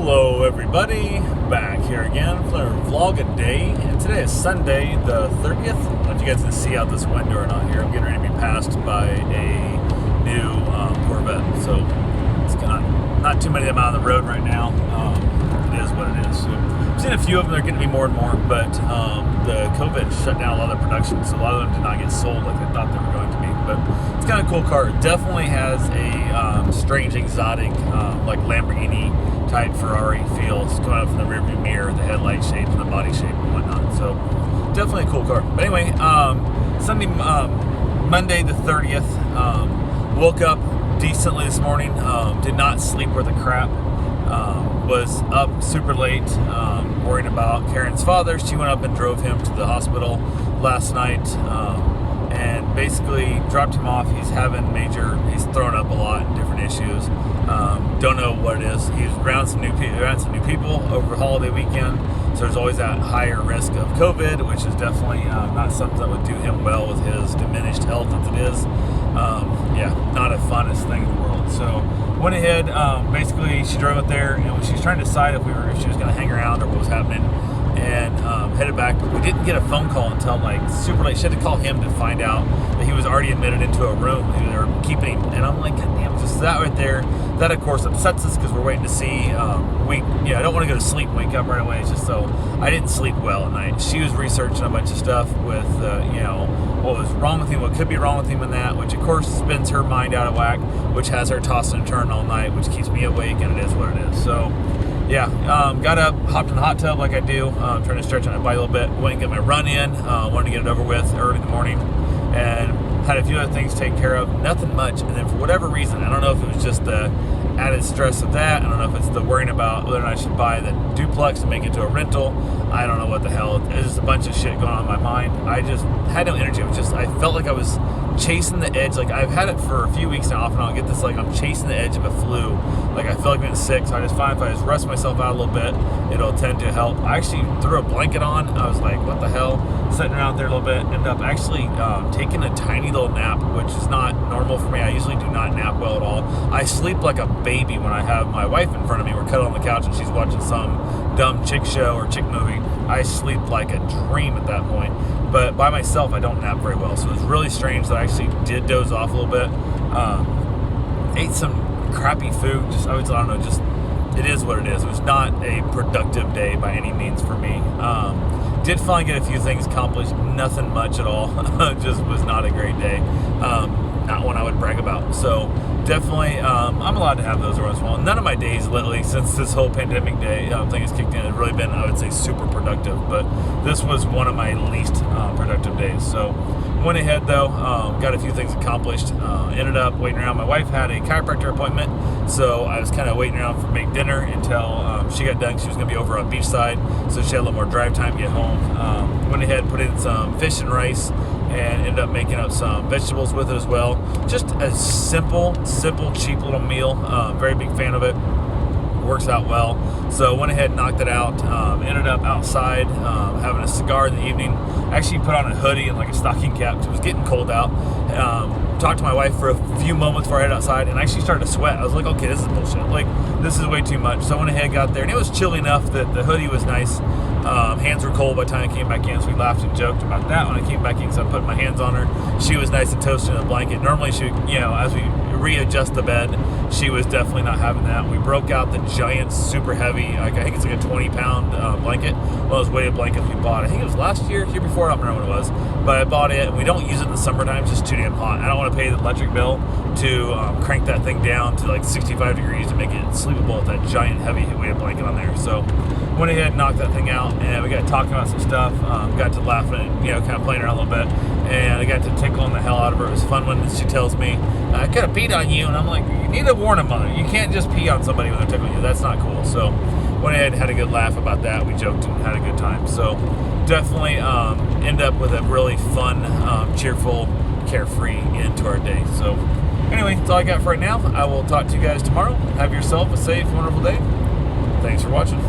Hello everybody, back here again for a vlog a day, and today is Sunday the 30th. I don't know if you guys can see out this window or not here. I'm getting ready to be passed by a new Corvette, so it's not too many of them out on the road right now. It is what it is. So I've seen a few of them, they're getting to be more and more, but the COVID shut down a lot of the production, so a lot of them did not get sold like I thought they were going to be. But it's kind of a cool car. It definitely has a strange, exotic, like Lamborghini type Ferrari feel. It's coming up from the rearview mirror, the headlight shape, and the body shape, and whatnot. So definitely a cool car. But anyway, Sunday, Monday the 30th. Woke up decently this morning. Did not sleep worth a crap. Was up super late, worrying about Karen's father. She went up and drove him to the hospital last night, and basically dropped him off. He's thrown up a lot, different issues. Don't know what it is. He's around some new people over the holiday weekend, so there's always that higher risk of COVID, which is definitely not something that would do him well with his diminished health as it is. Not a funnest thing in the world. So went ahead, basically she drove up there, and she was trying to decide if she was going to hang around or what was happening, and headed back. But we didn't get a phone call until like super late. She had to call him to find out that he was already admitted into a room. They were keeping him, and I'm like, God damn, just that right there. That of course upsets us because we're waiting to see. I don't want to go to sleep and wake up right away. It's just so I didn't sleep well at night. She was researching a bunch of stuff with what was wrong with him, what could be wrong with him, and that, which of course spins her mind out of whack, which has her tossing and turning all night, which keeps me awake, and it is what it is. So got up, hopped in the hot tub like I do, trying to stretch my body a little bit, went and get my run in, wanted to get it over with early in the morning, and had a few other things taken care of, nothing much. And then for whatever reason, I don't know if it was just the added stress of that, I don't know if it's the worrying about whether or not I should buy the duplex and make it to a rental, I don't know what the hell. There's just a bunch of shit going on in my mind. I just had no energy. I felt like I was chasing the edge. Like I've had it for a few weeks now, off and on. I get this, like I'm chasing the edge of a flu. Like I feel like I'm getting sick, so I just find if I just rest myself out a little bit, it'll tend to help. I actually threw a blanket on. I was like, what the hell? Sitting around there a little bit, ended up actually taking a tiny little nap, which is not normal for me. I usually do not nap well at all. I sleep like a baby when I have my wife in front of me. We're cuddled on the couch and she's watching some dumb chick show or chick movie. I sleep like a dream at that point. But by myself, I don't nap very well. So it was really strange that I actually did doze off a little bit. Ate some crappy food. It is what it is. It was not a productive day by any means for me. Did finally get a few things accomplished. Nothing much at all. Just was not a great day. Not one I would brag about. So definitely, I'm allowed to have those once in a while. None of my days lately, since this whole pandemic day thing has kicked in, have really been, I would say, super productive. But this was one of my least productive days. So went ahead though, got a few things accomplished. Ended up waiting around. My wife had a chiropractor appointment, so I was kind of waiting around for make dinner until she got done. She was going to be over on Beachside, so she had a little more drive time to get home. Went ahead, put in some fish and rice, and ended up making up some vegetables with it as well. Just a simple, cheap little meal. Very big fan of it. Works out well. So went ahead and knocked it out. Ended up outside having a cigar in the evening. Actually put on a hoodie and like a stocking cap because it was getting cold out. Talked to my wife for a few moments before I headed outside, and I actually started to sweat. I was like, okay, this is bullshit. Like, this is way too much. So I went ahead, got there, and it was chilly enough that the hoodie was nice. Hands were cold by the time I came back in, so we laughed and joked about that when I came back in, so I put my hands on her. She was nice and toasted in a blanket. Normally she would, as we readjust the bed, she was definitely not having that. We broke out the giant, super heavy, I think it's like a 20-pound blanket. One of those weighted blankets we bought. I think it was last year before, I don't remember what it was. But I bought it, and we don't use it in the summertime. It's just too damn hot. I don't want to pay the electric bill to crank that thing down to like 65 degrees to make it sleepable with that giant, heavy weighted blanket on there. So went ahead and knocked that thing out, and we got talking about some stuff. Got to laughing and kind of playing around a little bit, and I got to tickling the hell out of her. It was fun when she tells me, I could have peed on you, and I'm like, you need to warn a mother. You can't just pee on somebody when they're tickling you. That's not cool. So went ahead and had a good laugh about that. We joked and had a good time. So definitely end up with a really fun, cheerful, carefree end to our day. So anyway, that's all I got for right now. I will talk to you guys tomorrow. Have yourself a safe, wonderful day. Thanks for watching.